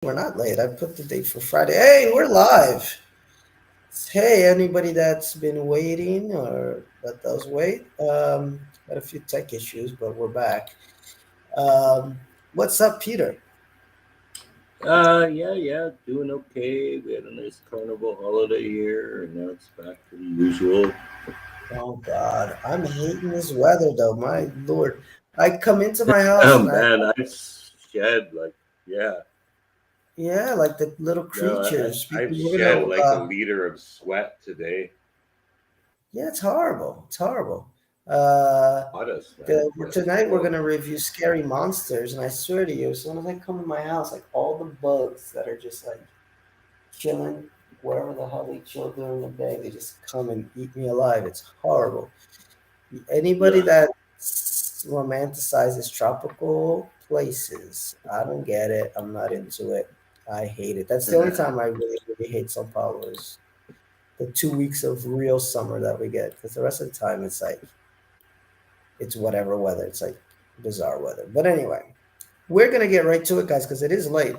We're not late. I put the date for Friday. Hey, we're live. Hey, anybody that's been waiting or that does wait. Had a few tech issues, but we're back. What's up, Peter? Yeah, doing okay. We had a nice carnival holiday here, and now it's back to the usual. Oh God, I'm hating this weather though. My Lord, I come into my house Oh and man, I shed like yeah, yeah, like the little no, creatures. I've We're gonna shed like a liter of sweat today. yeah, it's horrible. It's horrible. Uh, Hottest man Tonight we're yesterday. gonna review Scary Monsters, and I swear to you, as soon as I come to my house, like all the bugs that are just like chilling wherever the hell they chill during the day, they just come and eat me alive. It's horrible. Anybody Yeah. that romanticizes tropical places, I don't get it. I'm not into it. I hate it. That's the only time I really, really hate Sao Paulo is the 2 weeks of real summer that we get, because the rest of the time it's like it's whatever weather. It's like bizarre weather. But anyway, we're gonna get right to it, guys, because it is late,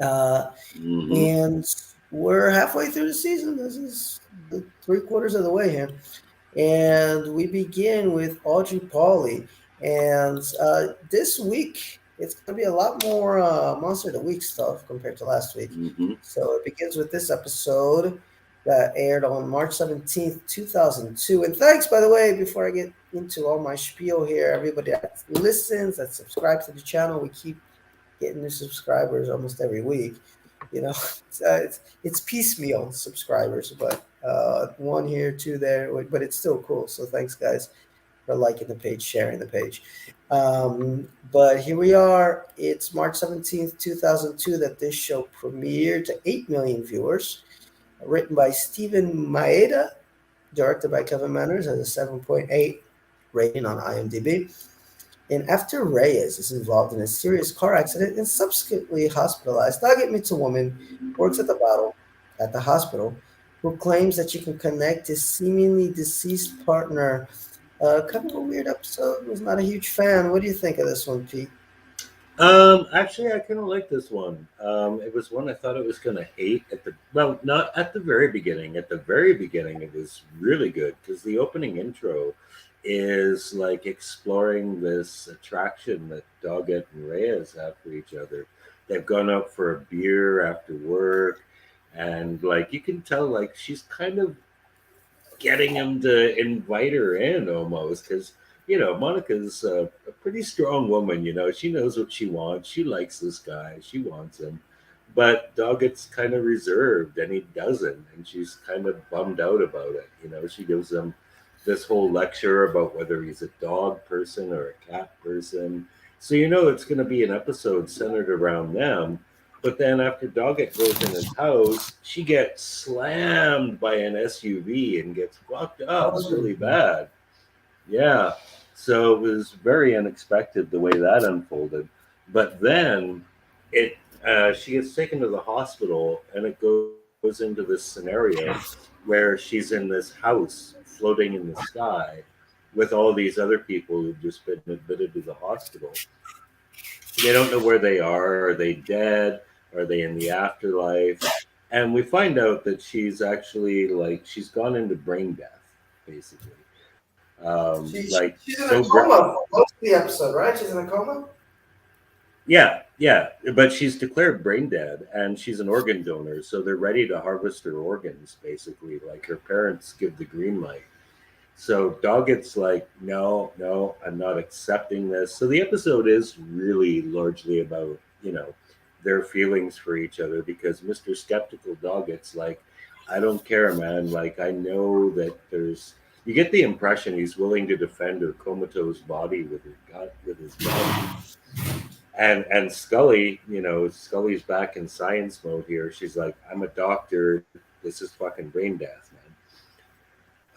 uh, Mm-hmm. and we're halfway through the season. This is the 3 quarters of the way here, and we begin with Audrey Pauley. And this week, it's gonna be a lot more Monster of the Week stuff compared to last week. Mm-hmm. So it begins with this episode that aired on March 17th, 2002. And thanks, by the way, before I get into all my spiel here, everybody that listens, that subscribes to the channel. We keep getting new subscribers almost every week. You know, it's piecemeal subscribers, but one here, two there, but it's still cool. So thanks, guys, for liking the page, sharing the page. But here we are. It's March 17th, 2002 that this show premiered to 8 million viewers. Written by Stephen Maeda, directed by Kevin Manners, has a 7.8 rating on IMDb. And after Reyes is involved in a serious car accident and subsequently hospitalized, Doggett meets a woman, works at the hospital, who claims that she can connect his seemingly deceased partner. Kind of a weird episode. Was not a huge fan. What do you think of this one, Pete? Actually, I kind of like this one. It was one I thought I was gonna hate at the well, not at the very beginning. At the very beginning, it was really good because the opening intro is like exploring this attraction that Doggett and Reyes have for each other. They've gone out for a beer after work, and like you can tell, like she's kind of getting him to invite her in almost because Monica's a pretty strong woman. She knows what she wants. She likes this guy. She wants him, but Doggett's kind of reserved and he doesn't, and she's kind of bummed out about it. She gives him this whole lecture about whether he's a dog person or a cat person. So it's going to be an episode centered around them. But then after Doggett goes in his house, she gets slammed by an SUV and gets fucked up really bad. Yeah. So it was very unexpected the way that unfolded. But then it she gets taken to the hospital and it goes into this scenario where she's in this house floating in the sky with all these other people who've just been admitted to the hospital. They don't know where they are. Are they dead? Are they in the afterlife? And we find out that she's actually like she's gone into brain death, basically. Like She's in a so, coma for most of the episode, right? She's in a coma. yeah, but she's declared brain dead, and she's an organ donor, so they're ready to harvest her organs, basically. Like her parents give the green light. So Doggett's like, no, no, I'm not accepting this. So the episode is really largely about, you know, their feelings for each other because Mr. Skeptical Doggett's like, I don't care, man. Like, I know that you get the impression he's willing to defend her comatose body with his gun. And Scully, Scully's back in science mode here. She's like, I'm a doctor. This is fucking brain death,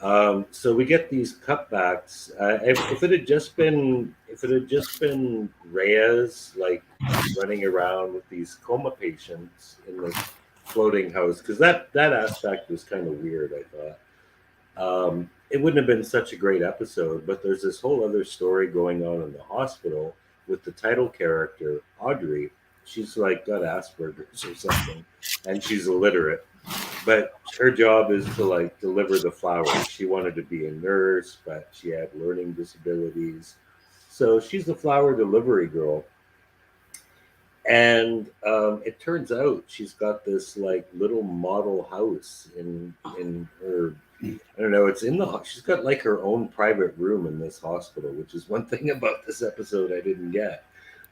man. So we get these cutbacks. If it had just been Reyes like running around with these coma patients in this floating house, because that aspect was kind of weird. I thought it wouldn't have been such a great episode. But there's this whole other story going on in the hospital with the title character Audrey. she's like got Asperger's or something, and she's illiterate. But her job is to like deliver the flowers. She wanted to be a nurse, but she had learning disabilities, so she's the flower delivery girl. And it turns out she's got this like little model house in her. I don't know. It's in the. She's got like her own private room in this hospital, which is one thing about this episode I didn't get.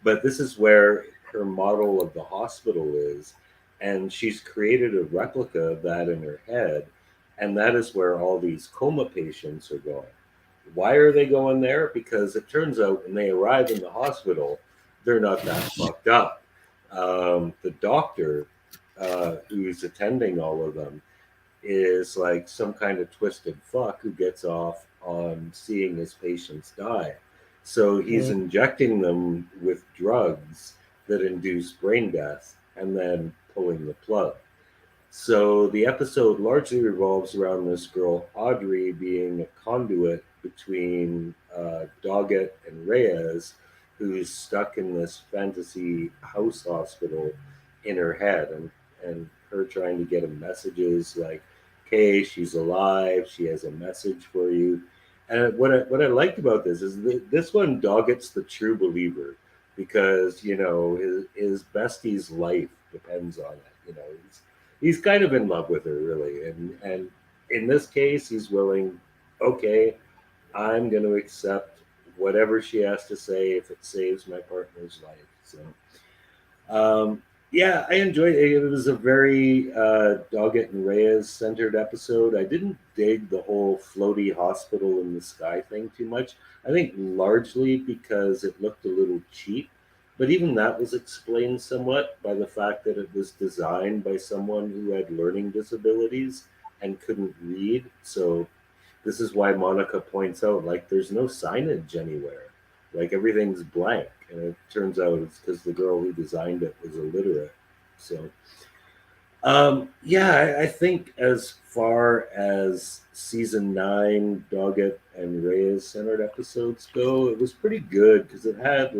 But this is where her model of the hospital is, and she's created a replica of that in her head, and that is where all these coma patients are going. Why are they going there? Because it turns out when they arrive in the hospital, they're not that fucked up. The doctor who's attending all of them is like some kind of twisted fuck who gets off on seeing his patients die. So he's Mm. injecting them with drugs that induce brain death and then pulling the plug. So the episode largely revolves around this girl, Audrey, being a conduit between Doggett and Reyes, who's stuck in this fantasy house hospital in her head, and her trying to get him messages like, okay, she's alive, she has a message for you. And what I liked about this is this one, Doggett's the true believer because, you know, his bestie's life depends on it. You know, he's kind of in love with her really, and in this case he's willing. Okay, I'm going to accept whatever she has to say if it saves my partner's life. So yeah, I enjoyed it. It was a very Doggett and Reyes centered episode. I didn't dig the whole floaty hospital in the sky thing too much. I think largely because it looked a little cheap, but even that was explained somewhat by the fact that it was designed by someone who had learning disabilities and couldn't read. So this is why Monica points out like there's no signage anywhere. Like everything's blank. And it turns out it's because the girl who designed it was illiterate. So yeah, I think as far as season 9 Doggett and Reyes centered episodes go, it was pretty good because it had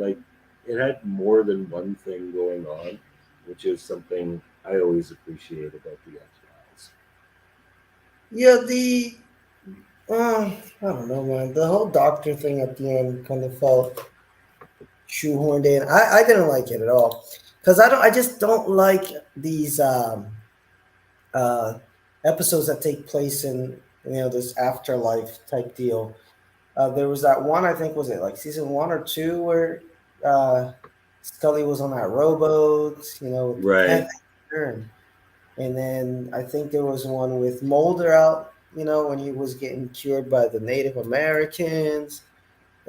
more than one thing going on, which is something I always appreciate about the X Files. Yeah, I don't know, man. The whole doctor thing at the end kind of felt shoehorned in. I didn't like it at all because I just don't like these uh, episodes that take place in this afterlife type deal. There was that one, I think, was it like season 1 or 2 where uh, Scully was on that rowboat, with the Right. panther, and then I think there was one with Mulder out, when he was getting cured by the Native Americans,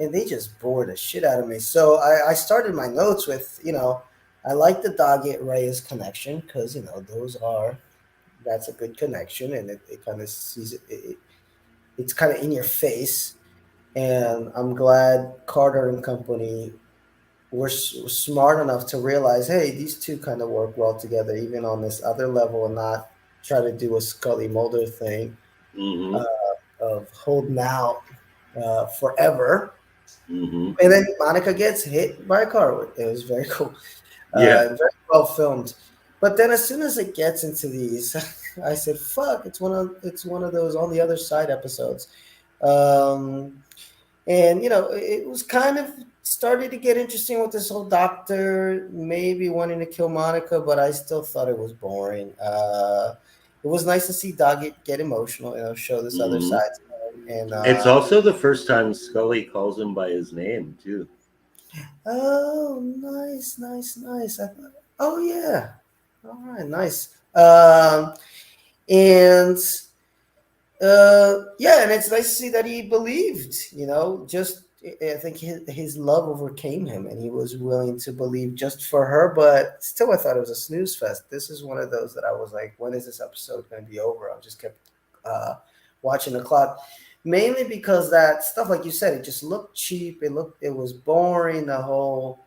and they just bored the shit out of me. So I started my notes with, I like the Doggett Reyes connection because that's a good connection, and it kind of sees it's kind of in your face, and I'm glad Carter and company were smart enough to realize, hey, these two kind of work well together, even on this other level, and not try to do a Scully Mulder thing Mm-hmm. uh, of holding out forever. Mm-hmm. And then Monica gets hit by a car. It was very cool, Yeah. very well filmed. But then as soon as it gets into these, I said, "Fuck!" It's one of those on the other side episodes. Um, and it was kind of started to get interesting with this whole doctor maybe wanting to kill Monica, but I still thought it was boring. It was nice to see Doggett get emotional, show this other Mm-hmm. side to him. And It's also the first time Scully calls him by his name too. oh, nice, nice, nice. Oh yeah, all right, nice. And yeah, and it's nice to see that he believed. Just I think his love overcame him, and he was willing to believe just for her. But still, I thought it was a snooze fest. This is one of those that I was like, when is this episode going to be over? I just kept uh, watching the clock, mainly because that stuff, like you said, it just looked cheap. It was boring. The whole.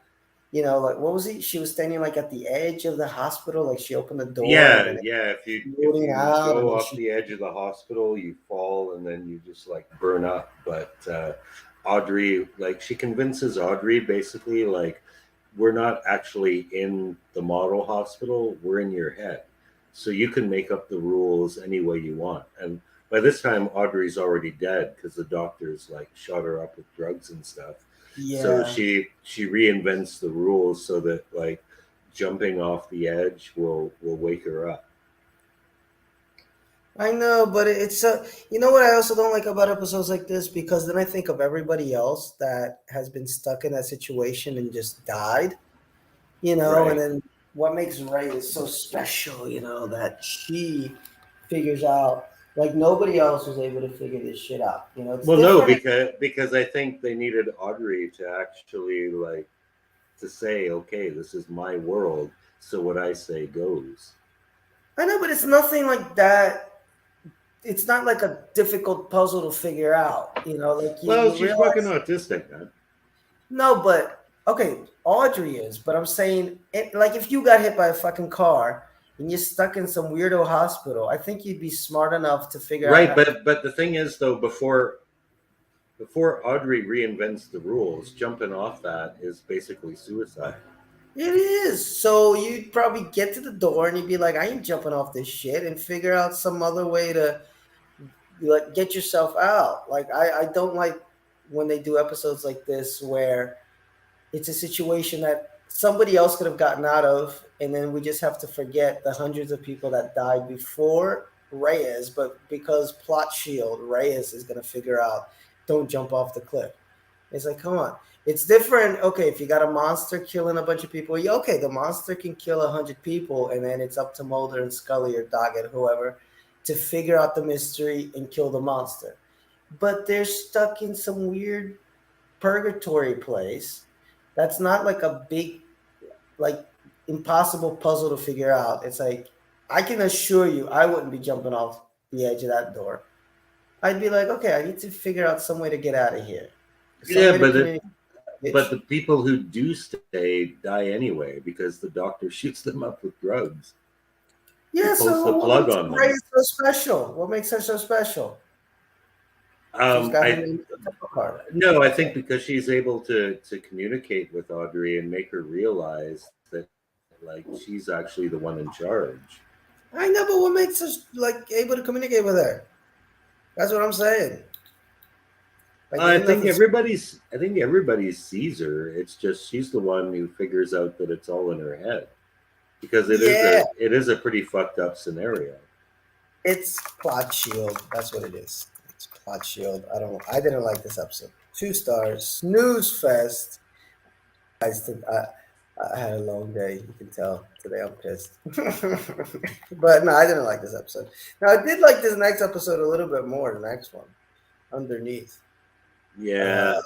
Like what was he? She was standing like at the edge of the hospital, like she opened the door and Yeah, then it yeah. If floating you out, and go then off she. the edge of the hospital, you fall and then you just like burn up. But Audrey, like she convinces Audrey basically like we're not actually in the model hospital, we're in your head. So you can make up the rules any way you want. And by this time, Audrey's already dead because the doctors like shot her up with drugs and stuff. So Yeah, she reinvents the rules so that like jumping off the edge will wake her up. I know, but it's you know what I also don't like about episodes like this, because then I think of everybody else that has been stuck in that situation and just died, and Right. then what makes Ray is so special, that she figures out, like nobody else was able to figure this shit out. It's Well, no, different. because I think they needed Audrey to actually like to say, okay, this is my world, so what I say goes. I know, but it's nothing like that. It's not like a difficult puzzle to figure out. Like Well, you she's fucking realize. autistic, man. No, but okay, Audrey is, but I'm saying, like, if you got hit by a fucking car and you're stuck in some weirdo hospital, I think you'd be smart enough to figure out Right, how. but the thing is though, before Audrey reinvents the rules, jumping off that is basically suicide. It is. So you'd probably get to the door and you'd be like, I ain't jumping off this shit, and figure out some other way to, like, get yourself out. Like, I don't like when they do episodes like this where it's a situation that somebody else could have gotten out of, and then we just have to forget the hundreds of people that died before Reyes. But because plot shield, Reyes is going to figure out, don't jump off the cliff. It's like, come on. It's different. Okay, if you got a monster killing a bunch of people, okay, the monster can kill 100 people, and then it's up to Mulder and Scully or Doggett, whoever, to figure out the mystery and kill the monster. But they're stuck in some weird purgatory place that's not like a big, like, impossible puzzle to figure out. It's like, I can assure you I wouldn't be jumping off the edge of that door. I'd be like, okay, I need to figure out some way to get out of here, some Yeah, way to communicate with but bitch. the people who do stay die anyway because the doctor shoots them up with drugs. He Yeah, pulls so the what plug makes on Ray them. so special? What makes her so special? She's got her I name on the card. No, I think Okay. because she's able to communicate with Audrey and make her realize that like she's actually the one in charge. I know, but what makes us like able to communicate with her? That's what I'm saying. Like, there ain't nothing. I think everybody sees her. It's just she's the one who figures out that it's all in her head because Yeah, it is a pretty fucked up scenario. it's plot shield. That's what it is. It's plot shield. I didn't like this episode. 2 stars. Snooze fest. I had a long day. You can tell today I'm pissed. But no, I didn't like this episode. Now I did like this next episode a little bit more. The next one, underneath, uh, Yeah,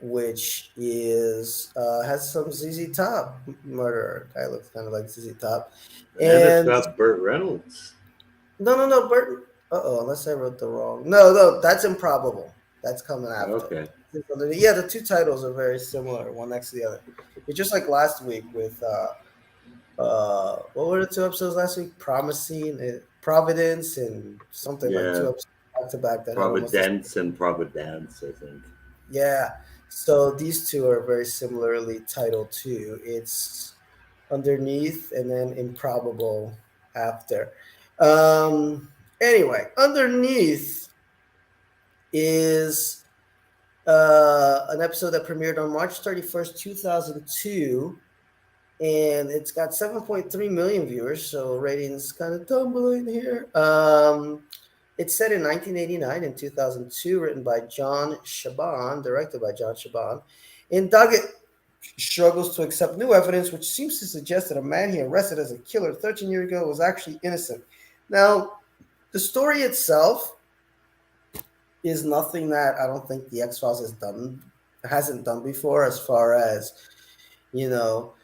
which is has some ZZ Top murderer. Guy looks kind of like ZZ Top, and it's and got Burt Reynolds. no, Burton. Unless I wrote the wrong. No, that's Improbable. That's coming after. Okay. Yeah, the two titles are very similar, one next to the other. It's just like last week with what were the two episodes last week? Promising, Providence, and something, like Yeah, two episodes back to back that had almost the same. Providence and Providence, I think. Yeah. So these two are very similarly titled too. It's underneath and then Improbable after. Anyway, underneath is an episode that premiered on March 31st, 2002. And it's got 7.3 million viewers, so ratings kind of tumbling here. It's set in 1989 and 2002, written by John Shaban, directed by John Shaban. And Doggett struggles to accept new evidence, which seems to suggest that a man he arrested as a killer 13 years ago was actually innocent. Now, the story itself is nothing that I don't think the X Files hasn't done before, as far as, you know,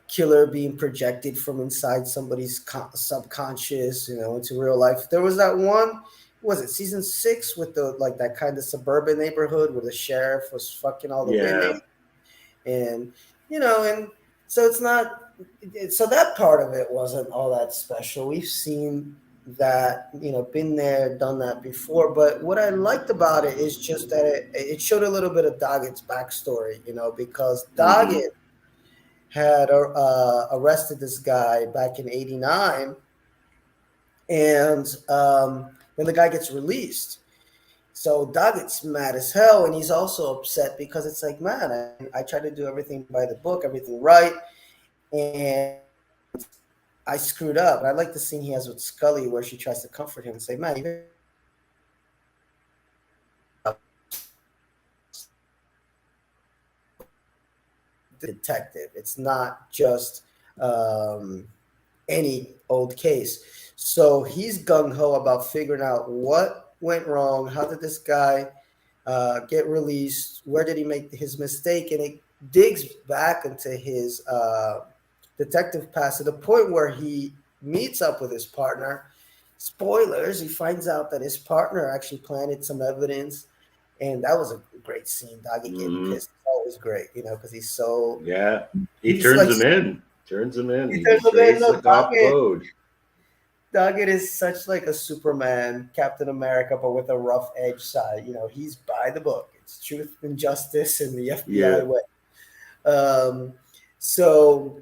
killer being projected from inside somebody's subconscious, into real life. There was that one, was it season 6, with the, like, that kind of suburban neighborhood where the sheriff was fucking all the Yeah. women, and and so it's not. So that part of it wasn't all that special. We've seen that, been there, done that before. But what I liked about it is just that it showed a little bit of Doggett's backstory, because Hmm. Doggett had arrested this guy back in '89, and then the guy gets released. So Doug gets mad as hell, and he's also upset because it's like, man, I try to do everything by the book, everything right, and I screwed up. And I like the scene he has with Scully where she tries to comfort him and say, man, even if you mess up, you know, detective. It's not just any old case. So he's gung ho about figuring out what went wrong. How did this guy get released? Where did he make his mistake? And it digs back into his detective past to the point where he meets up with his partner. Spoilers, he finds out that his partner actually planted some evidence. And that was a great scene. Doggy getting Hmm. pissed is always great, you know, because Yeah, he he's turns like, him in. Turns him in. he He says, "Oh man, betrays the no, cop code. Doggett is such like a Superman, Captain America, but with a rough edge side. You know, he's by the book. It's truth and justice in the FBI Yeah, way. Um, so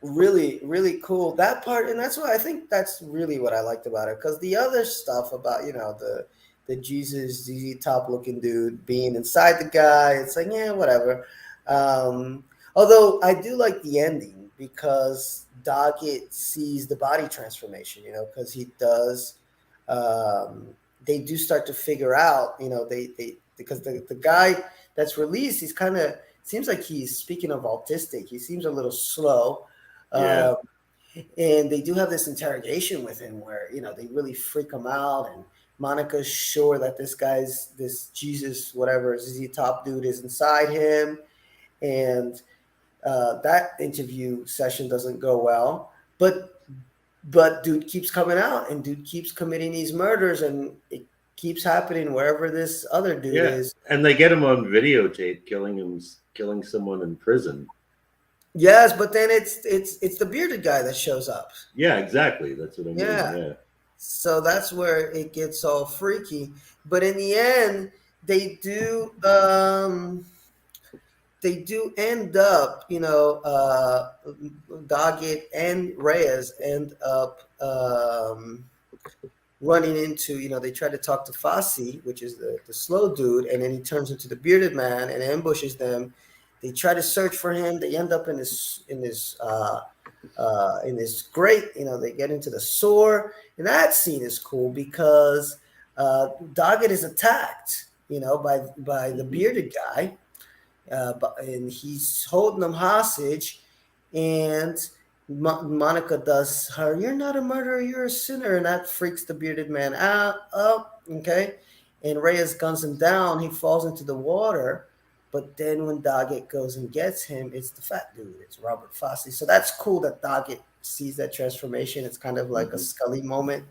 really, really cool that part, and that's why I think that's really what I liked about it. Because the other stuff about the Jesus ZZ Top looking dude being inside the guy, it's like yeah, whatever. Um, Although I do like the ending because Doggett sees the body transformation, you know, because he does. Um, they do start to figure out, you know, they because the guy that's released, he's kind of seems like he's speaking of autistic. He seems a little slow, yeah, uh, and they do have this interrogation with him where they really freak him out, and Monica's sure that this Jesus whatever ZZ Top dude is inside him, and that interview session doesn't go well. But dude keeps coming out, and dude keeps committing these murders, and it keeps happening wherever this other dude yeah. is. And they get him on videotape killing someone in prison. Yes, but then it's the bearded guy that shows up. Yeah, exactly. That's what I mean. Yeah. Yeah, So that's where it gets all freaky. But in the end, they do they do end up, Doggett and Reyes end up running into, they try to talk to Fosse, which is the slow dude, and then he turns into the bearded man and ambushes them. They try to search for him. They end up in this great, they get into the sewer, and that scene is cool because Doggett is attacked, by the hmm, bearded guy, and he's holding them hostage, and Monica does her, "You're not a murderer, you're a sinner," and that freaks the bearded man out. Up, okay, and Reyes guns him down. He falls into the water, but then when Doggett goes and gets him, it's the fat dude. It's Robert Fosse. So that's cool that Doggett sees that transformation. It's kind of like a hmm. Scully moment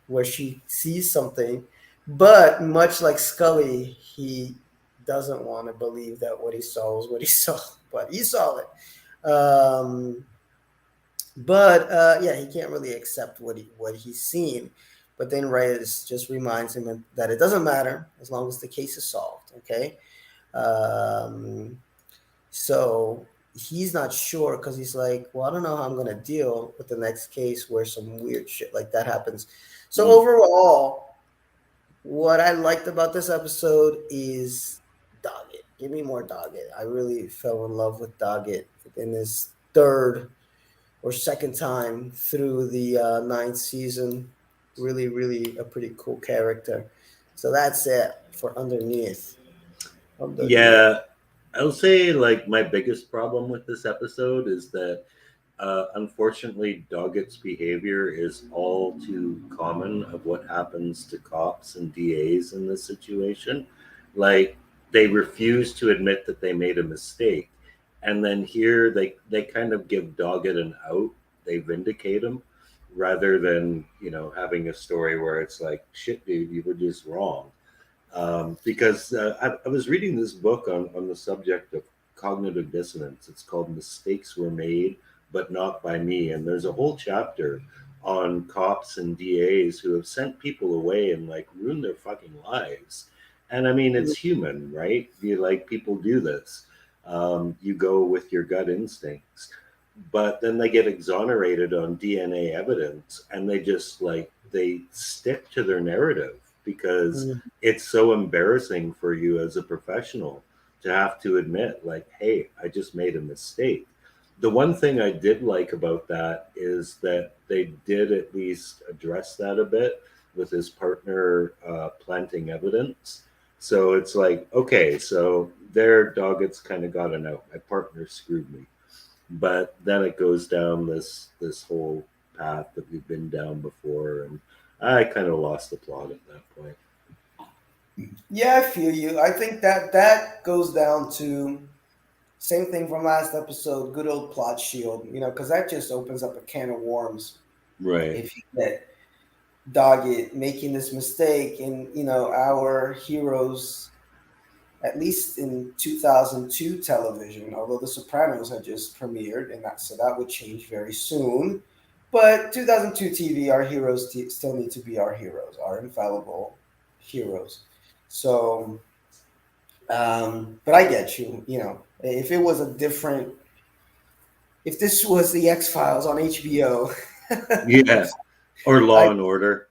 where she sees something, but much like Scully, he doesn't want to believe that what he saw was what he saw, but he saw it. But yeah, he can't really accept what he's seen. But then Reyes just reminds him that it doesn't matter as long as the case is solved. Okay, um, so he's not sure because he's like, well, I don't know how I'm going to deal with the next case where some weird shit like that happens. So Mm. overall, what I liked about this episode is Doggett. Give me more Doggett. I really fell in love with Doggett in this third or second time through the ninth season. Really, really a pretty cool character. So that's it for underneath. Underneath. Yeah, I'll say like my biggest problem with this episode is that unfortunately Doggett's behavior is all too common of what happens to cops and DAs in this situation. Like they refuse to admit that they made a mistake, and then here they kind of give Doggett an out. They vindicate him rather than having a story where it's like, shit, dude, you were just wrong. Because I was reading this book on the subject of cognitive dissonance. It's called Mistakes Were Made, but Not by Me. And there's a whole chapter on cops and DAs who have sent people away and like ruined their fucking lives. And I mean, it's human, right? You like people do this. You go with your gut instincts. But then they get exonerated on DNA evidence, and they just like they stick to their narrative because Mm. it's so embarrassing for you as a professional to have to admit, like, hey, I just made a mistake. The one thing I did like about that is that they did at least address that a bit with his partner planting evidence. So it's like, okay, so their Doggett's kind of got a note. My partner screwed me, but then it goes down this whole path that we've been down before, and I kind of lost the plot at that point. Yeah, I feel you. I think that goes down to same thing from last episode, good old plot shield, because that just opens up a can of worms. Right. If you get Doggett making this mistake, and our heroes, at least in 2002 television, although The Sopranos had just premiered, and that would change very soon. But 2002 TV, our heroes still need to be our heroes, our infallible heroes. So, but I get you. If it was a different, if this was the X Files on HBO, Yeah. Or I Law and Order.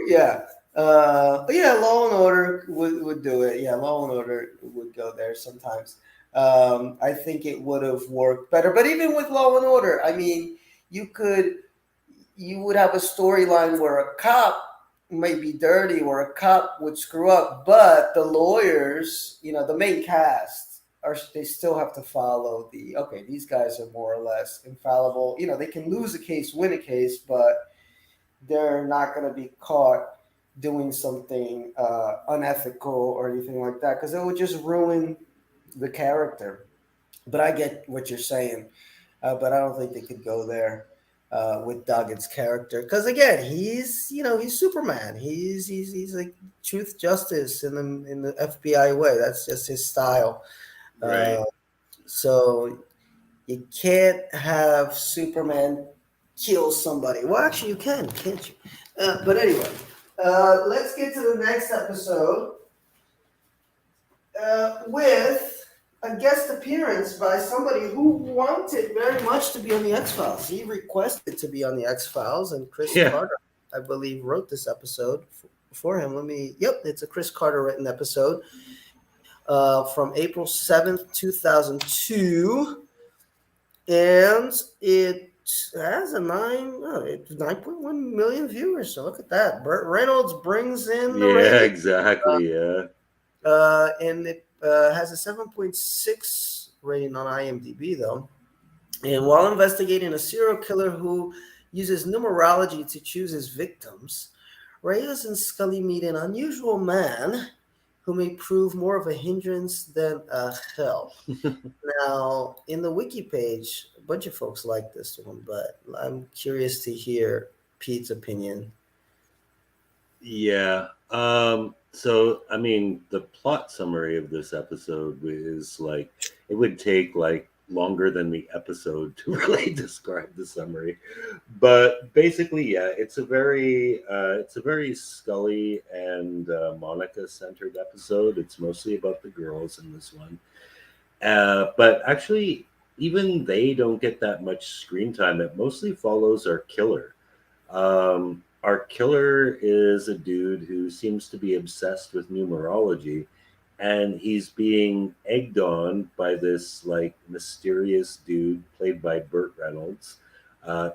yeah. Yeah, Law and Order would do it. Yeah, Law and Order would go there sometimes. I think it would have worked better. But even with Law and Order, I mean, you could you would have a storyline where a cop might be dirty or a cop would screw up, but the lawyers, the main cast they still have to follow okay, these guys are more or less infallible. They can lose a case, win a case, but they're not going to be caught doing something unethical or anything like that because it would just ruin the character. But I get what you're saying, but I don't think they could go there with Duggan's character because again, he's Superman. He's like truth, justice in the FBI way. That's just his style. Right. Uh, so you can't have Superman kill somebody. Well, actually, you can, can't you? But anyway, let's get to the next episode with a guest appearance by somebody who wanted very much to be on the X Files. He requested to be on the X Files, and Chris Yeah. Carter, I believe, wrote this episode for him. Yep, it's a Chris Carter written episode from April 7th, 2002. And it has it's 9.1 million viewers. So look at that. Burt Reynolds brings in the Yeah, ratings. exactly. Yeah. And it has a 7.6 rating on IMDb, though. And while investigating a serial killer who uses numerology to choose his victims, Reyes and Scully meet an unusual man who may prove more of a hindrance than a help. Now, in the wiki page, a bunch of folks like this one, but I'm curious to hear Pete's opinion. Yeah. So I mean, the plot summary of this episode is like it would take like longer than the episode to really describe the summary. But basically, yeah, it's a very Scully and Monica centered episode. It's mostly about the girls in this one. But actually, even they don't get that much screen time. It mostly follows our killer. Our killer is a dude who seems to be obsessed with numerology, and he's being egged on by this like mysterious dude played by Burt Reynolds,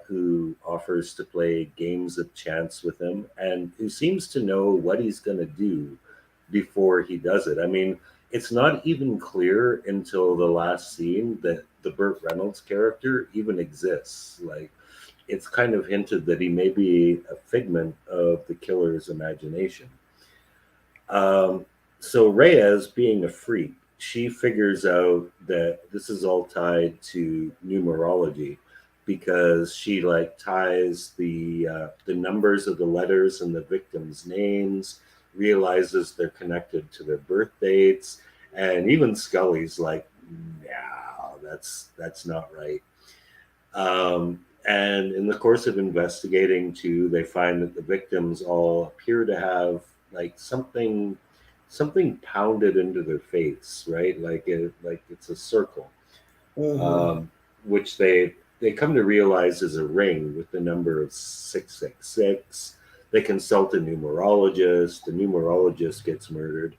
who offers to play games of chance with him, and who seems to know what he's going to do before he does it. I mean, it's not even clear until the last scene that the Burt Reynolds character even exists. Like, it's kind of hinted that he may be a figment of the killer's imagination. Um, so Reyes, being a freak, she figures out that this is all tied to numerology because she like ties the numbers of the letters and the victims' names, realizes they're connected to their birth dates, and even Scully's like, no, that's not right. And in the course of investigating, too, they find that the victims all appear to have like something something pounded into their face, right? Like it's a circle, Mm-hmm. um, which they come to realize is a ring with the number of 666. They consult a numerologist. The numerologist gets murdered.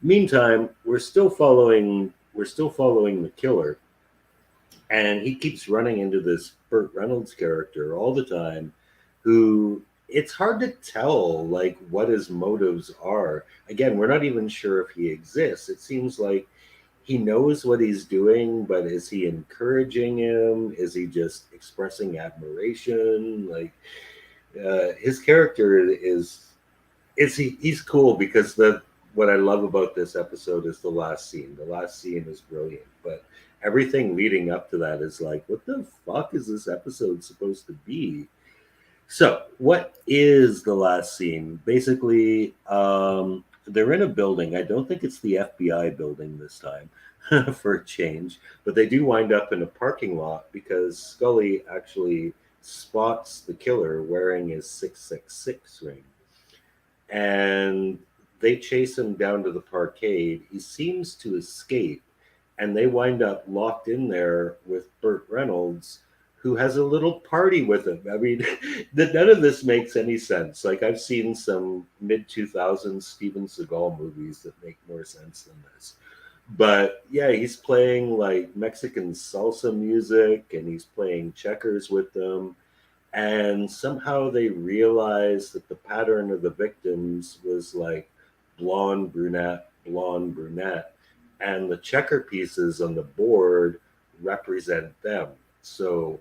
Meantime, we're still following the killer, and he keeps running into this Burt Reynolds character all the time, who it's hard to tell like what his motives are. Again, we're not even sure if he exists. It seems like he knows what he's doing, but is he encouraging him? Is he just expressing admiration? Like his character is he's cool because the what I love about this episode is the last scene. The last scene is brilliant, but everything leading up to that is like, what the fuck is this episode supposed to be? So, what is the last scene? Basically, they're in a building. I don't think it's the FBI building this time, for a change, but they do wind up in a parking lot because Scully actually spots the killer wearing his 666 ring, and they chase him down to the parkade. He seems to escape, and they wind up locked in there with Burt Reynolds, who has a little party with him. I mean, none of this makes any sense. Like, I've seen some mid 2000s Steven Seagal movies that make more sense than this. But yeah, he's playing like Mexican salsa music, and he's playing checkers with them, and somehow they realized that the pattern of the victims was like blonde brunette, and the checker pieces on the board represent them. So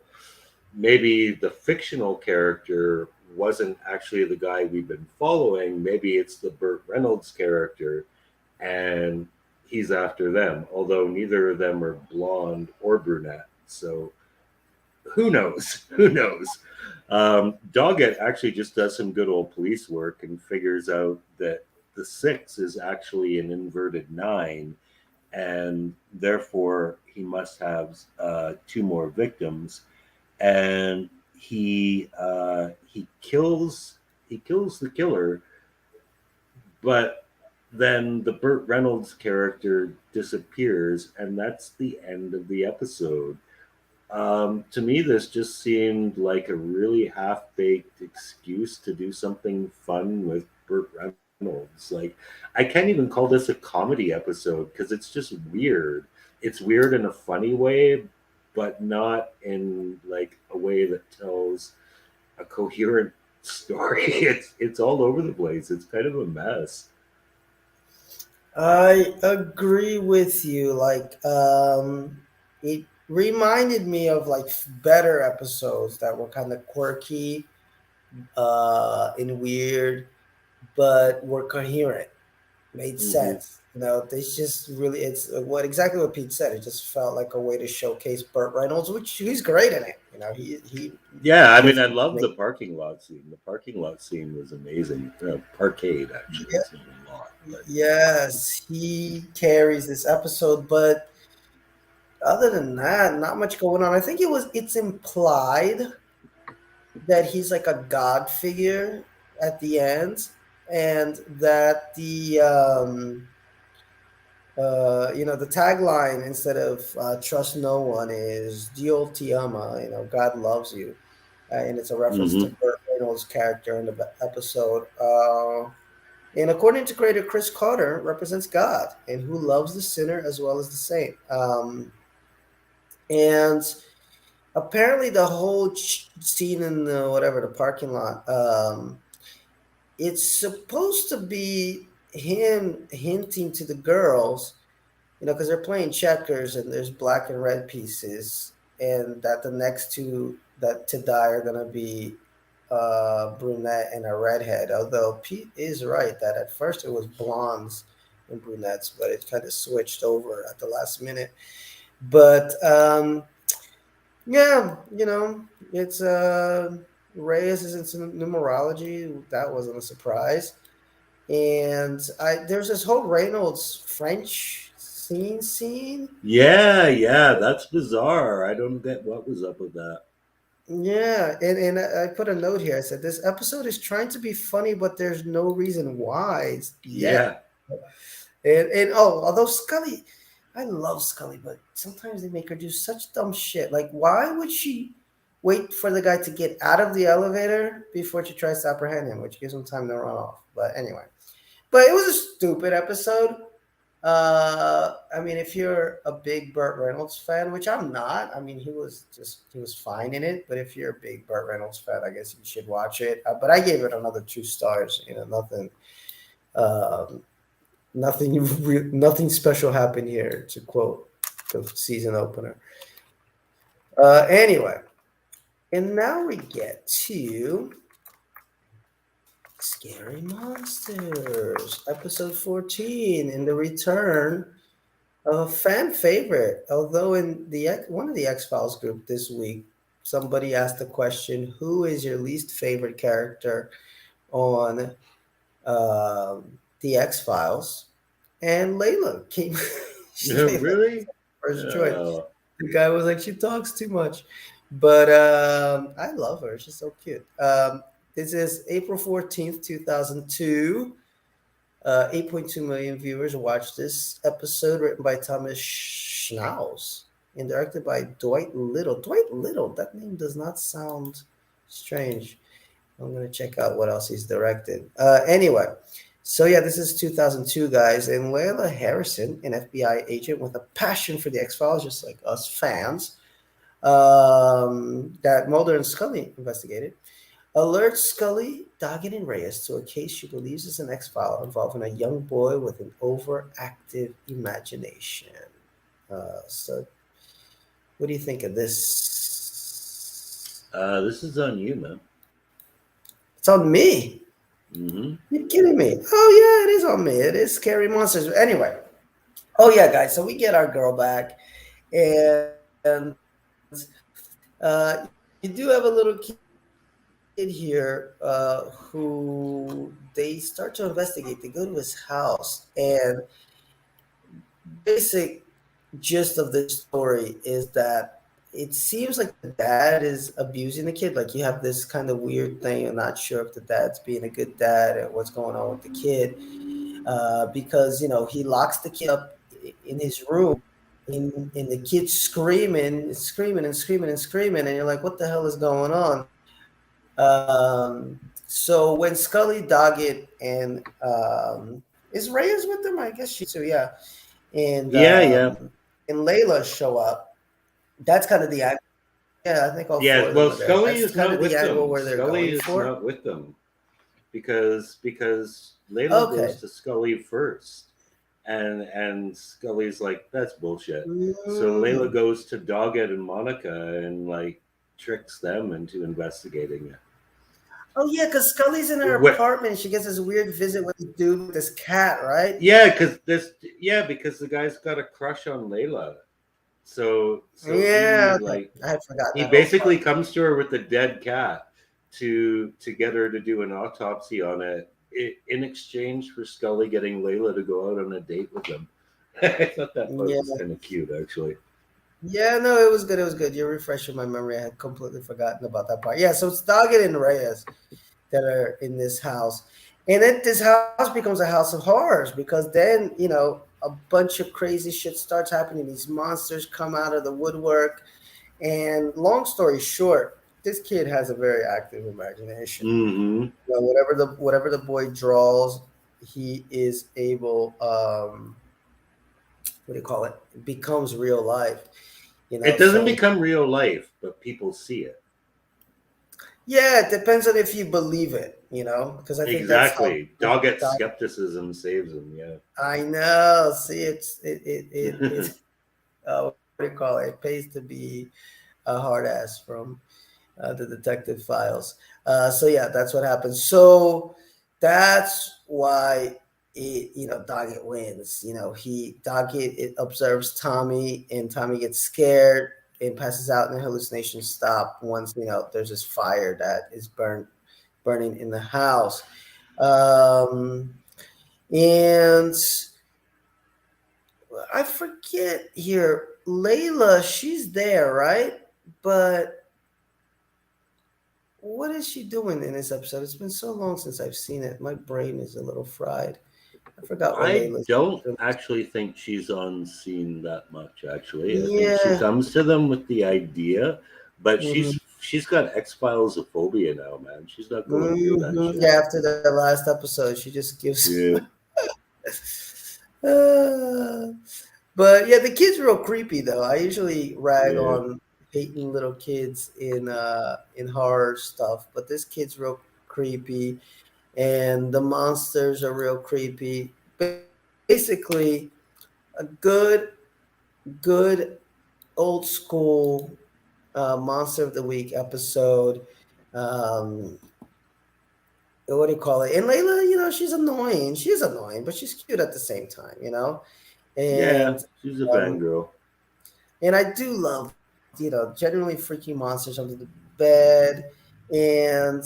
maybe the fictional character wasn't actually the guy we've been following. Maybe it's the Burt Reynolds character, and he's after them, although neither of them are blonde or brunette. So who knows? Who knows? Doggett actually just does some good old police work and figures out that the six is actually an inverted nine, and therefore he must have two more victims. And he kills the killer, but then the Burt Reynolds character disappears, and that's the end of the episode. To me, this just seemed like a really half baked excuse to do something fun with Burt Reynolds. Like, I can't even call this a comedy episode because it's just weird. It's weird in a funny way, but not in like a way that tells a coherent story. It's all over the place. It's kind of a mess. I agree with you. It reminded me of like better episodes that were kind of quirky, and weird, but were coherent, made Hmm. sense. This just really, it's what exactly what Pete said. It just felt like a way to showcase Burt Reynolds, which he's great in it. He Yeah, I mean, gives I love me, the parking lot scene. The parking lot scene was amazing. Parkade, actually, yeah, it's not a lot, but yes, he carries this episode, but other than that, not much going on. I think it's implied that he's like a god figure at the end, and that the tagline instead of trust no one is Dio ti ama, God loves you. And it's a reference to hmm Burt Reynolds' character in the episode. And according to creator Chris Carter, represents God and who loves the sinner as well as the saint. And apparently, the whole scene in the whatever the parking lot, it's supposed to be him hinting to the girls, because they're playing checkers and there's black and red pieces, and that the next two that to die are gonna be brunette and a redhead. Although Pete is right that at first it was blondes and brunettes, but it kind of switched over at the last minute. But yeah, it's Reyes is into numerology. That wasn't a surprise. And there's this whole Reynolds French scene. yeah, yeah, that's bizarre. I don't get what was up with that. Yeah, and I put a note here. I said this episode is trying to be funny, but there's no reason why Yeah, yet. And oh, although Scully, I love Scully, but sometimes they make her do such dumb shit. Like, why would she wait for the guy to get out of the elevator before she tries to apprehend him, which gives him time to run off? But anyway, but it was a stupid episode. I mean, if you're a big Burt Reynolds fan, which I'm not, I mean, he was fine in it. But if you're a big Burt Reynolds fan, I guess you should watch it. But I gave it another 2 stars. You know, nothing. Um, nothing special happened here, to quote the season opener. Anyway, and now we get to Scary Monsters, episode 14, in the return of a fan favorite. Although in the one of the X Files group this week, somebody asked the question, "Who is your least favorite character on the X Files?" And Layla came. Layla Really? first choice. Oh, The guy was like, she talks too much. But I love her. She's so cute. This is April 14th, 2002. 8.2 million viewers watched this episode, written by Thomas Schnauz and directed by Dwight Little. Dwight Little, that name does not sound strange. I'm going to check out what else he's directed. Anyway, so yeah, this is 2002, guys. And Layla Harrison, an FBI agent with a passion for the X Files, just like us fans, that Mulder and Scully investigated, alerts Scully, Doggett, and Reyes to a case she believes is an X file involving a young boy with an overactive imagination. So, what do you think of this? this is on you, man. It's on me. Hmm. You're kidding me. Oh, yeah, it is on me. It is Scary Monsters. Anyway, oh, yeah, guys. So, we get our girl back, and you do have a little kid here who they start to investigate. They go to his house, and basic gist of this story is that it seems like the dad is abusing the kid. Like, you have this kind of weird thing. You're not sure if the dad's being a good dad and what's going on with the kid, because he locks the kid up in his room, and the kid's screaming and screaming and screaming, and you're like, what the hell is going on? So when Scully, Doggett, and is Reyes with them? I guess she's too. Yeah, and Yeah, yeah, and Layla show up. That's kind of the angle. Yeah, I think all four yeah. of them Well, are there. Scully That's is kind not of the with angle them. where they're Scully going is for. not with them because Layla goes Okay. to Scully first, and Scully's like, that's bullshit. So Layla Mm. goes to Doggett and Monica and like tricks them into investigating it. Oh yeah, because Scully's in her What? apartment. She gets this weird visit with this dude with this cat, right? Because the guy's got a crush on Layla. So Yeah. he Okay. like I had forgotten he that whole basically part. comes to her with a dead cat to get her to do an autopsy on it, in exchange for Scully getting Layla to go out on a date with him. I thought that part Yeah. was kind of cute, actually. Yeah, no, it was good. It was good. You're refreshing my memory. I had completely forgotten about that part. Yeah, so it's Doggett and Reyes that are in this house. And then this house becomes a house of horrors because then, a bunch of crazy shit starts happening. These monsters come out of the woodwork. And long story short, this kid has a very active imagination. Mm-hmm. Whatever the boy draws, he is able, what do you call it? It becomes real life. It doesn't So become real life, but people see it. yeah, it depends on if you believe it, because I think that's how Exactly. Doggett's God, skepticism saves him. Yeah. I know. See, it what do you call it? It pays to be a hard ass from the detective files. So yeah, that's what happens. So that's why Doggett wins. Doggett it observes Tommy, and Tommy gets scared and passes out, and the hallucinations stop once there's this fire that is burning in the house. And I forget here, Layla, she's there, right? But what is she doing in this episode? It's been so long since I've seen it. My brain is a little fried. I forgot what I Layla's. don't actually think she's on scene that much. Actually, I think she Yeah. comes to them with the idea, but Hmm. she's got X Files phobia now, man. She's not going near that shit. Yeah, after the last episode, she just gives. Yeah, Uh, but yeah, the kids real creepy though. I usually rag yeah, on hating little kids in horror stuff, but this kid's real creepy, and the monsters are real creepy. Basically, a good old school monster of the week episode. Um, what do you call it? And Layla, she's annoying. She's annoying, but she's cute at the same time, yeah. And She's a um, fangirl. and I do love, generally freaky monsters under the bed, and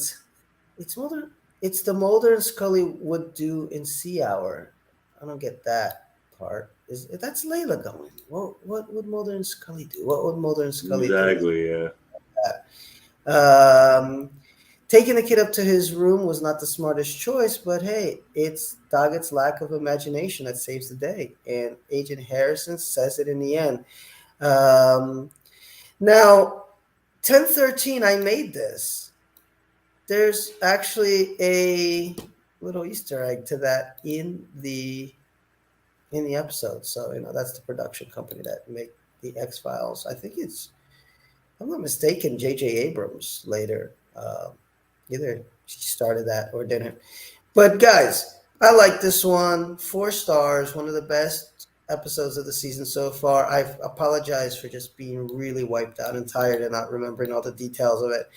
it's Mulder. It's the Mulder and Scully would do in Sea Hour. I don't get that part. Is that's Layla going? What would Mulder and Scully do? What would Mulder and Scully do? Exactly. Yeah. Um, Taking the kid up to his room was not the smartest choice, but hey, it's Doggett's lack of imagination that saves the day. And Agent Harrison says it in the end. Um, Now, 1013, I made this. There's actually a little Easter egg to that in the episode. So, that's the production company that make the X Files. I think it's, if I'm not mistaken, J.J. Abrams later. Either she started that or didn't. But guys, I like this one. 4 stars, one of the best episodes of the season so far. I apologize for just being really wiped out and tired and not remembering all the details of it.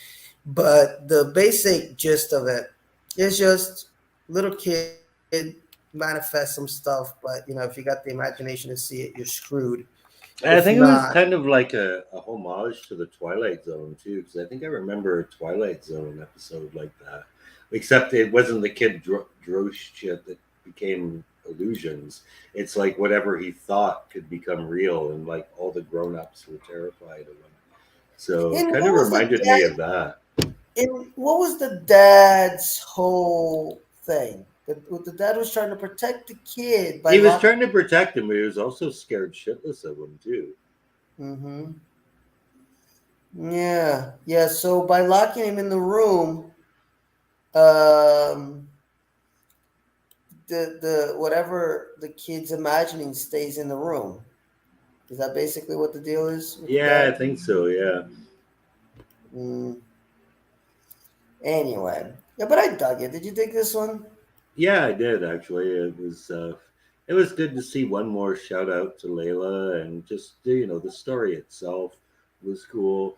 But the basic gist of it is just little kid manifest some stuff, but if you got the imagination to see it, you're screwed. If I think it was not, kind of like a homage to the Twilight Zone too, because I think I remember a Twilight Zone episode like that. Except it wasn't the kid drove shit that became illusions. It's like whatever he thought could become real, and like all the grown-ups were terrified of him. So it and kind of reminded me of that. what was the dad's whole thing? The dad was trying to protect the kid by He was locking. trying to protect him, but he was also scared shitless of him too. Hmm. Yeah, yeah. So by locking him in the room, um, the whatever the kid's imagining stays in the room. Is that basically what the deal is with the Yeah, dad? I think so. Yeah. Mm, anyway, yeah, but I dug it. Did you dig this one? Yeah, I did actually. It was good to see one more shout out to Layla, and just the story itself was cool.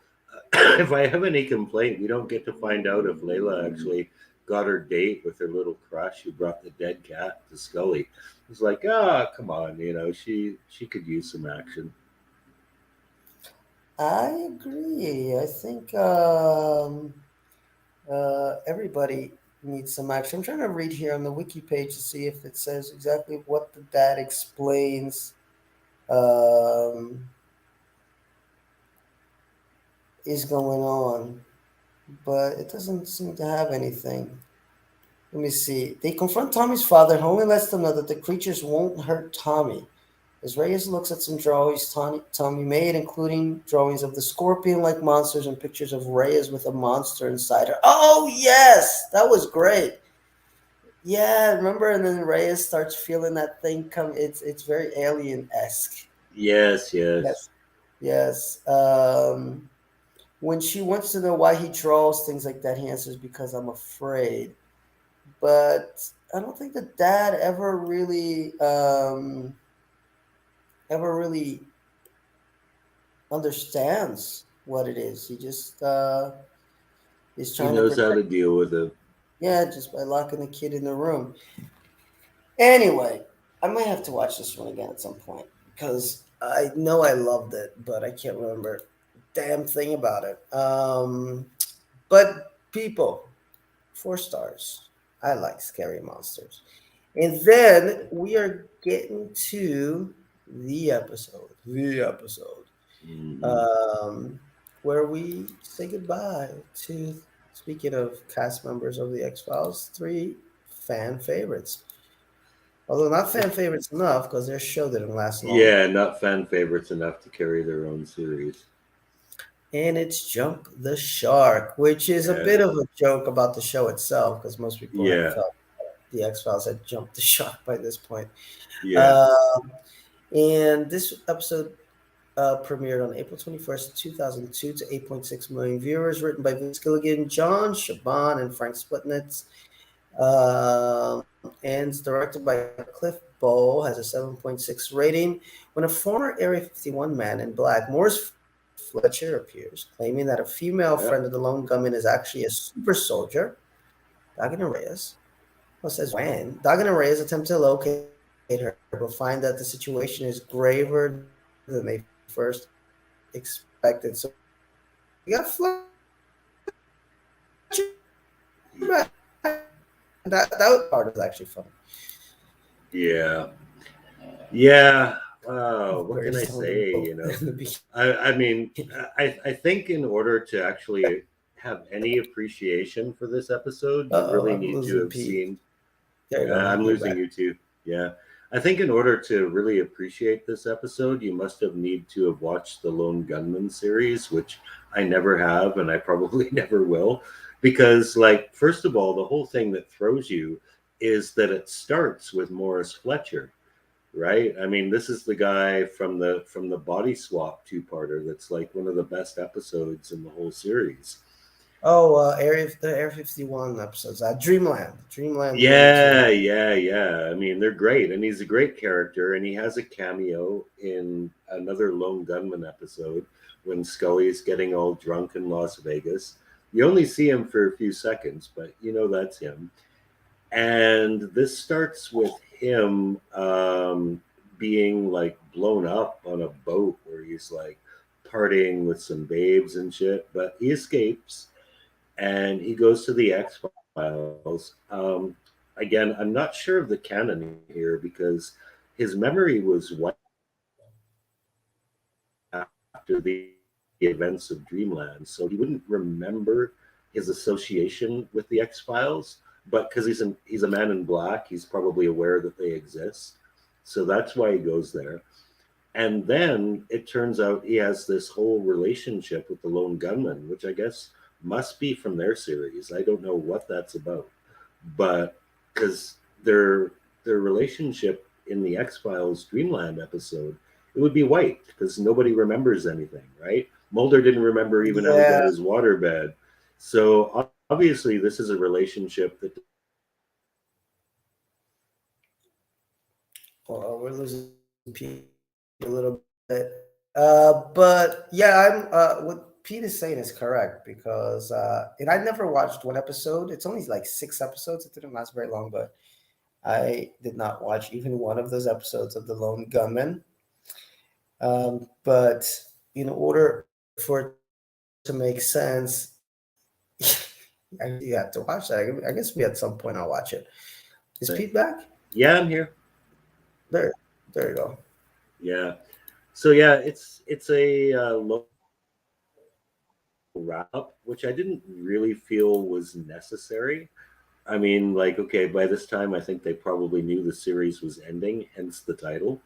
If I have any complaint, we don't get to find out if Layla actually got her date with her little crush who brought the dead cat to Scully. It's like, come on, she could use some action. I agree. I think everybody needs some action. I'm trying to read here on the wiki page to see if it says exactly what the dad explains um, is going on, but it doesn't seem to have anything. Let me see. They confront Tommy's father, who only lets them know that the creatures won't hurt Tommy. As Reyes looks at some drawings Tommy made, including drawings of the scorpion-like monsters and pictures of Reyes with a monster inside her. Oh yes, that was great. Yeah, remember? And then Reyes starts feeling that thing come. It's very alien-esque. Yes, yes. Yes, yes. When she wants to know why he draws things like that, he answers, "Because I'm afraid." But I don't think the dad ever really understands what it is. He just is He trying to knows how protect. to deal with it. Yeah, just by locking the kid in the room. Anyway, I might have to watch this one again at some point because I know I loved it, but I can't remember a damn thing about it. But people, 4 stars. I like scary monsters. And then we are getting to the episode. The episode. Hmm. Um, where we say goodbye to, speaking of cast members of the X Files, 3 fan favorites. Although not fan favorites enough because their show didn't last long. Yeah, not fan favorites enough to carry their own series. And it's Jump the Shark, which is a Yeah, bit of a joke about the show itself because most people had yeah, felt the X Files had jumped the shark by this point. yeah, Uh, and this episode premiered on April 21st, 2002 to 8.6 million viewers, written by Vince Gilligan, John Shaban, and Frank Splitnitz. And it's directed by Cliff Bowl, has a 7.6 rating. When a former Area 51 man in black, Morris Fletcher, appears, claiming that a female yeah, friend of the lone gunman is actually a super soldier, Dagan and Reyes. Well, it says when. Dagan and Reyes attempt to locate her, but find that the situation is graver than they first expected. So we got Fletcher back. That part is actually fun. yeah, yeah. What Where can I he's telling them say? both in the beginning. I mean, I think in order to actually have any appreciation for this episode, you Uh-oh, really I'm need to losing have Pete. seen. There you go. I'm You're losing back. you too. Yeah, I think in order to really appreciate this episode, you must have need to have watched the Lone Gunman series, which I never have, and I probably never will, because like first of all, the whole thing that throws you is that it starts with Morris Fletcher, right? I mean, this is the guy from the Body Swap two-parter that's like one of the best episodes in the whole series. Oh, the Air 51 episodes. Dreamland one and two. Yeah, yeah, yeah. I mean, they're great, and he's a great character, and he has a cameo in another Lone Gunman episode when Scully is getting all drunk in Las Vegas. You only see him for a few seconds, but you know that's him. And this starts with him being like blown up on a boat where he's like partying with some babes and shit, but he escapes and he goes to the X Files. Again, I'm not sure of the canon here because his memory was wiped after the events of Dreamland, so he wouldn't remember his association with the X Files. But because he's a man in black, he's probably aware that they exist. So that's why he goes there. And then it turns out he has this whole relationship with the lone gunman, which I guess must be from their series. I don't know what that's about, but because their relationship in the X Files Dreamland episode, it would be white because nobody remembers anything, right? Mulder didn't remember even how he got Yeah. his waterbed. So obviously, this is a relationship that Well, we're losing Pete a little bit. But yeah, what Pete is saying is correct because and I never watched one episode. It's only like 6 episodes. It didn't last very long, but I did not watch even one of those episodes of The Lone Gunman. But in order for it to make sense, you have to watch that. I guess we at some point I'll watch it. Is thing. Pete back? Yeah, I'm here. There, there you go. Yeah. So yeah, it's a low wrap up, which I didn't really feel was necessary. I mean, like, okay, by this time, I think they probably knew the series was ending, hence the title.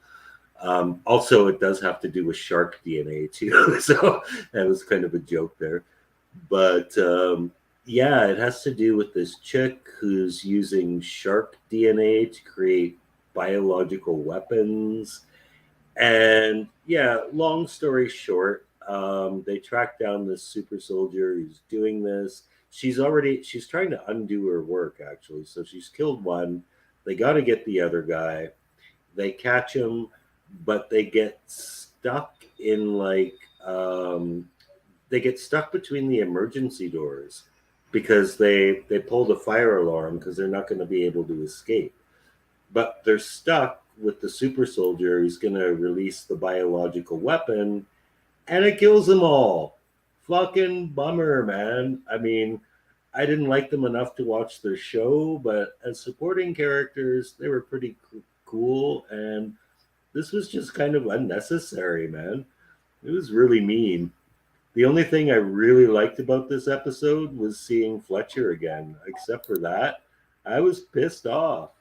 Also, it does have to do with shark DNA too, so that was kind of a joke there. But yeah, it has to do with this chick who's using shark DNA to create biological weapons. And yeah, long story short, they track down this super soldier who's doing this. She's trying to undo her work actually. So she's killed one. They got to get the other guy. They catch him, but they get stuck between the emergency doors because they pull the fire alarm because they're not going to be able to escape, but they're stuck with the super soldier who's going to release the biological weapon, and it kills them all. Fucking bummer, man. I mean, I didn't like them enough to watch their show, but as supporting characters, they were pretty cool, and this was just kind of unnecessary, man. It was really mean. The only thing I really liked about this episode was seeing Fletcher again. Except for that, I was pissed off.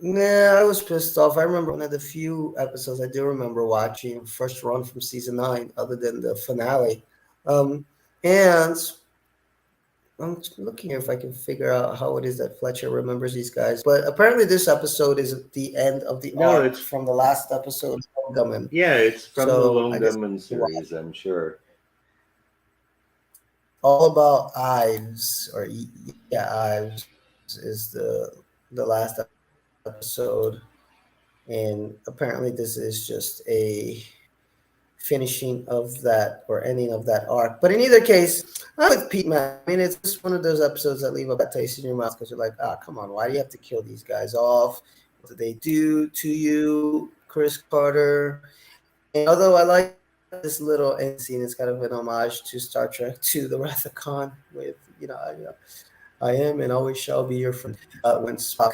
Yeah, I was pissed off. I remember one of the few episodes I do remember watching, first run from season 9, other than the finale. And I'm looking here if I can figure out how it is that Fletcher remembers these guys. But apparently, this episode is the end of the No, arc it's from the last episode of Gummin. yeah, it's from the So Lone I guess Gunman series, I'm sure. all about Ives, or yeah, Ives is the last episode, and apparently this is just a finishing of that or ending of that arc. But in either case, I'm with Pete, man. I mean, it's just one of those episodes that leave a bad taste in your mouth because you're like, ah, come on, why do you have to kill these guys off? What did they do to you, Chris Carter? And although I like this little end scene, it's kind of an homage to Star Trek to the Wrath of Khan with, I am and always shall be your friend. When Spock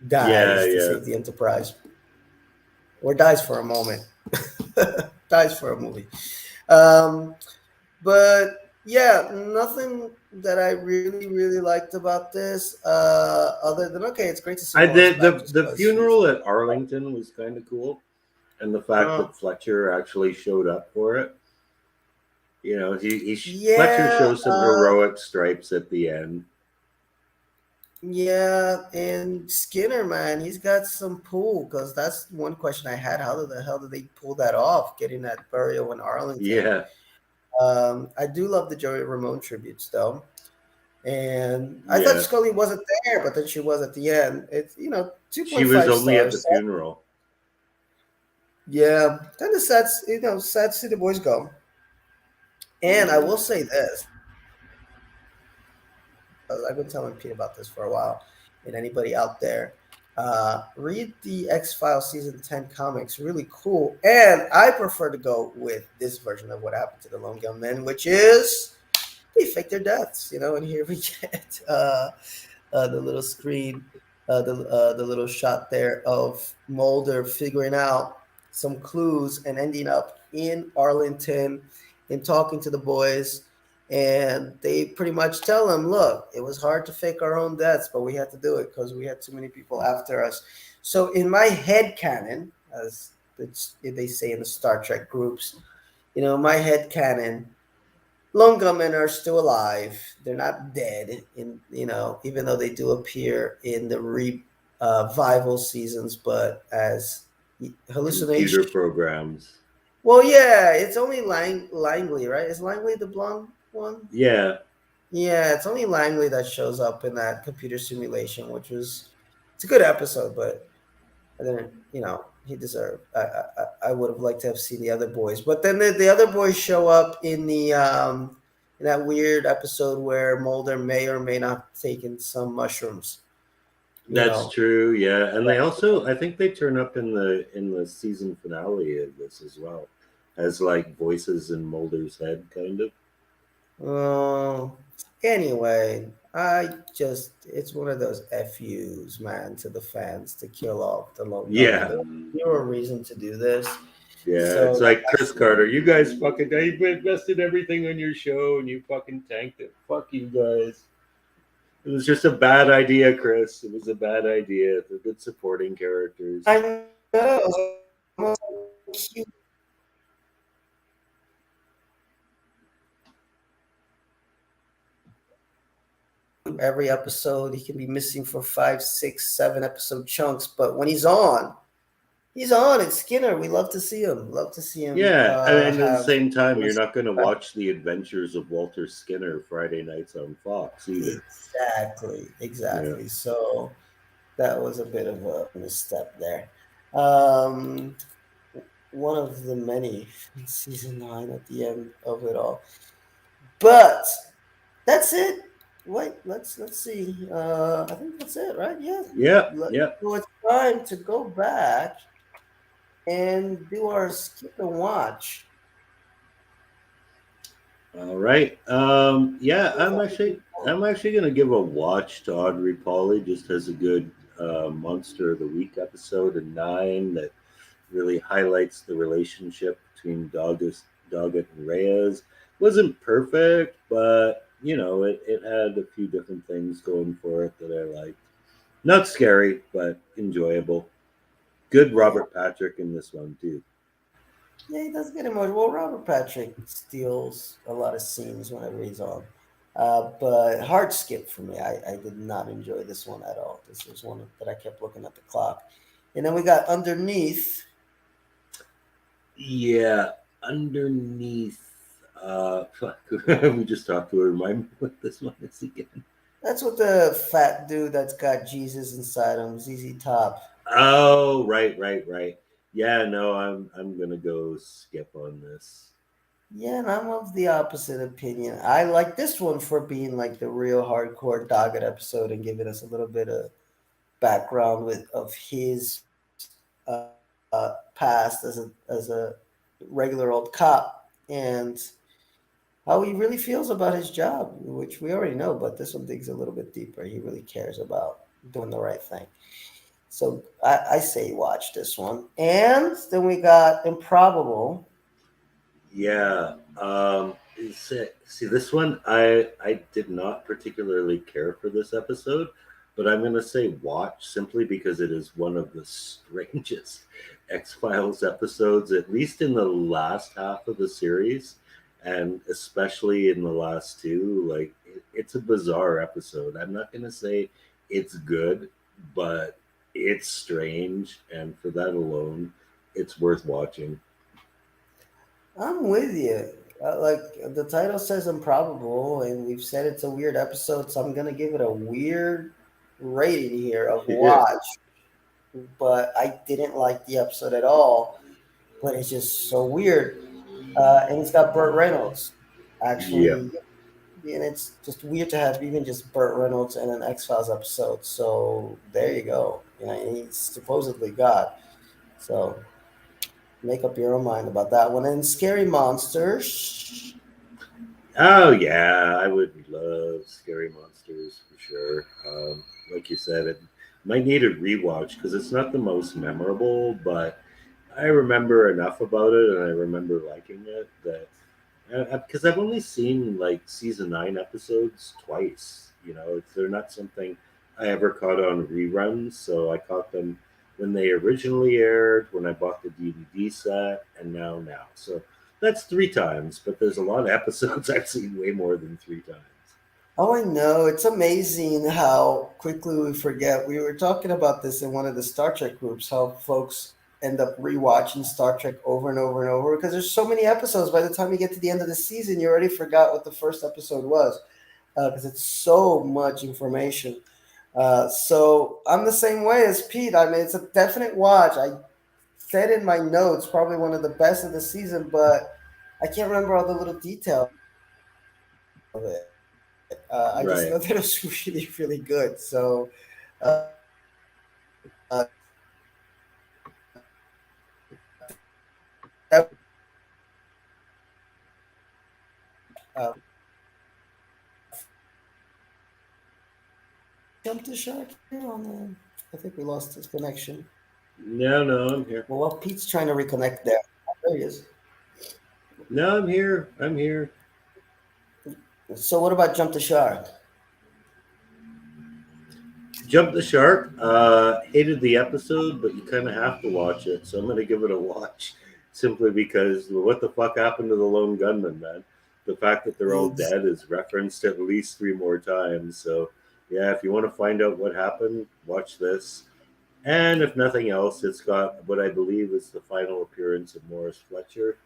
Yeah, dies to yeah. save the Enterprise, or dies for a moment, dies for a movie. Um, but yeah, nothing that I really liked about this, other than okay, it's great to see I Lois did back just the because she's funeral at Arlington was kind of cool, and the fact uh, that Fletcher actually showed up for it. Fletcher yeah, shows some heroic stripes at the end. yeah, and Skinner, man, he's got some pull because that's one question I had. How the hell did they pull that off, getting that burial in Arlington? Yeah, I do love the Joey Ramone tributes though. And I thought yeah. Scully wasn't there, but then she was at the end. It's She 2.5 was only at the stars. funeral. Yeah, kind of sad. Sad to see the boys go. And I Mm. will say this: I've been telling Pete about this for a while, and anybody out there, read the X Files season 10 comics. Really cool. And I prefer to go with this version of what happened to the Lone Gunmen, which is they fake their deaths. And here we get the little screen, the little shot there of Mulder figuring out some clues and ending up in Arlington and talking to the boys. And they pretty much tell him, look, it was hard to fake our own deaths, but we had to do it because we had too many people after us. So in my head canon, as they say in the Star Trek groups, my head canon, Lone gunmen are still alive. They're not dead. Even though they do appear in the revival seasons, but as hallucination. Computer programs. Well, yeah, it's only Langley, right? Is Langley the blonde one? Yeah, Yeah, it's only Langley that shows up in that computer simulation, which was it's a good episode, but I didn't, he deserved. I would have liked to have seen the other boys, but then the other boys show up in that weird episode where Mulder may or may not have taken some mushrooms. You that's know, true. Yeah, and they also, I think they turn up in the season finale of this as well, as like voices in Mulder's head, kind of. uh, anyway, it's one of those FUs, man, to the fans to kill off the lone gunman. Yeah, There was zero reason to do this. yeah. So It's like Chris Carter. You guys fucking, I invested everything on your show, and you fucking tanked it. Fuck you guys. It was just a bad idea, Chris. It was a bad idea. They're good supporting characters. I know almost cute. Every episode he can be missing for 5, 6, 7 episode chunks, but when he's on. It's Skinner. We love to see him. Love to see him Yeah, I mean, at the have. same time, you're not going to watch the adventures of Walter Skinner Friday nights on Fox either. Exactly, Yeah. exactly. So that was a bit of a misstep there. Um, one of the many in season 9 at the end of it all. But that's it. Wait, let's see. I think that's it, right? Yeah. Yeah, yeah. So it's time to go back and do our skip and watch. All right. Yeah, I'm actually gonna give a watch to Audrey Pauley. Just has a good Monster of the Week episode in 9 that really highlights the relationship between Doggett and Reyes. Wasn't perfect, but it had a few different things going for it that I liked. Not scary, but enjoyable. Good Yeah, Robert Patrick in this one too. yeah, he does get emotional. Well, Robert Patrick steals a lot of scenes whenever he's on. But hard skip for me. I did not enjoy this one at all. This was one that I kept looking at the clock. And then we got Underneath. Yeah, underneath. Fuck, we just talked to her. Remind me what this one is again. That's what the fat dude that's got Jesus inside him, ZZ Top. Oh, right. Yeah, no, I'm gonna go skip on this. Yeah, and I'm of the opposite opinion. I like this one for being like the real hardcore Doggett episode and giving us a little bit of background of his past as a regular old cop and how he really feels about his job, which we already know, but this one digs a little bit deeper. He really cares about doing the right thing. So I say watch this one. And then we got Improbable. Yeah. See this one. I did not particularly care for this episode, but I'm gonna say watch simply because it is one of the strangest X Files episodes, at least in the last half of the series, and especially in the last two. Like it's a bizarre episode. I'm not gonna say it's good, but it's strange, and for that alone, it's worth watching. I'm with you. Like the title says improbable, and we've said it's a weird episode, so I'm gonna give it a weird rating here of watch. But I didn't like the episode at all. But it's just so weird. And it's got Burt Reynolds Yeah. actually, and it's just weird to have even just Burt Reynolds in an X Files episode. So there you go. You know, and he's supposedly God. So make up your own mind about that one. And Scary Monsters. Oh yeah, I would love Scary Monsters for sure. Like you said, it might need a rewatch because it's not the most memorable, but I remember enough about it, and I remember liking it that because I've only seen like season 9 episodes twice. You know, they're not something I ever caught on reruns. So I caught them when they originally aired, when I bought the DVD set, and now. So that's 3 times. But there's a lot of episodes I've seen way more than 3 times. Oh, I know. It's amazing how quickly we forget. We were talking about this in one of the Star Trek groups, how folks end up rewatching Star Trek over and over and over because there's so many episodes. By the time you get to the end of the season, you already forgot what the first episode was because it's so much information. So I'm the same way as Pete. I mean, it's a definite watch. I said in my notes, probably one of the best of the season, but I can't remember all the little details of it. I just know that it was really, really Right. good. So jumped the shark here on the. I think we lost his connection. No, I'm here. Well, while Pete's trying to reconnect there, there he is. No, I'm here. I'm here. So what about jump the shark? Jump the Shark. Hated the episode, but you kind of have to watch it. So I'm going to give it a watch simply because what the fuck happened to the lone gunman, man? The fact that they're all Ex- dead is referenced at least 3 more times. So, yeah, if you want to find out what happened, watch this. And if nothing else, it's got what I believe is the final appearance of Morris Fletcher,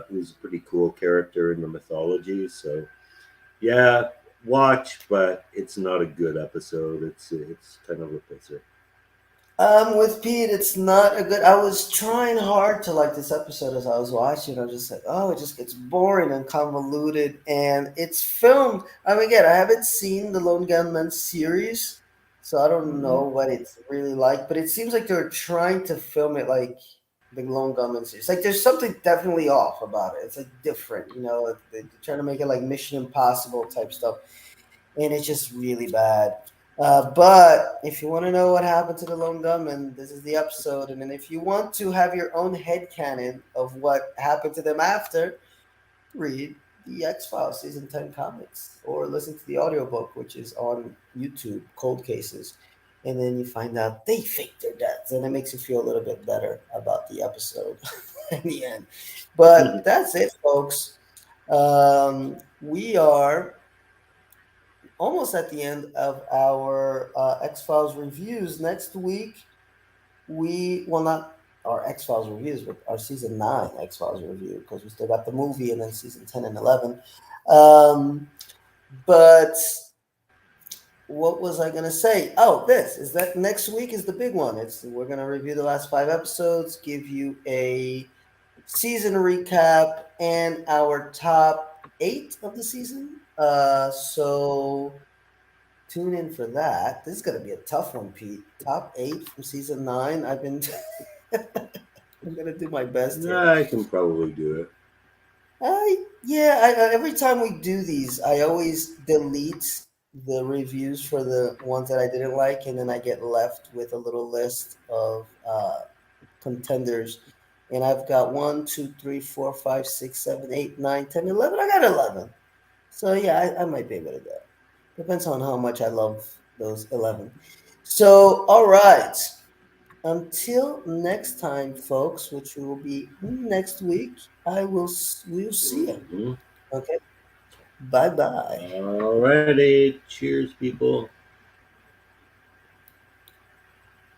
who's a pretty cool character in the mythology. So, yeah, watch, but it's not a good episode. It's kind of a pisser. With Pete, it's not a good. I was trying hard to like this episode as I was watching. I was just like, oh, it just gets boring and convoluted, and it's filmed. I mean, again, I haven't seen the Lone Gunman series, so I don't know Mhm. what it's really like. But it seems like they're trying to film it like the Lone Gunman series. Like, there's something definitely off about it. It's like different, you know. Like, they're trying to make it like Mission Impossible type stuff, and it's just really bad. But if you want to know what happened to the lone gunman, this is the episode. And then if you want to have your own head canon of what happened to them after, read the X Files season 10 comics or listen to the audiobook, which is on YouTube, Cold Cases. and then you find out they faked their deaths, and it makes you feel a little bit better about the episode in the end. But that's it, folks. We are almost at the end of our X Files reviews. Next week, we well not our X Files reviews, but our season 9 X Files review because we still got the movie and then season 10 and 11. But what was I gonna say? Oh, this is that next week is the big one. It's we're gonna review the last 5 episodes, give you a season recap, and our top 8 of the season. So tune in for that. This is gonna be a tough one, Pete. Top 8 from season 9. I'm gonna do my best here. I can probably do it. Every time we do these, I always delete the reviews for the ones that I didn't like, and then I get left with a little list of contenders. And I've got 1, 2, 3, 4, 5, 6, 7, 8, 9, 10, 11. I got 11. So yeah, I might be able to do it. Depends on how much I love those 11. So, all right. Until next time, folks, which will be next week, we'll see you. Mhm. Okay. Bye bye. Alrighty, cheers, people.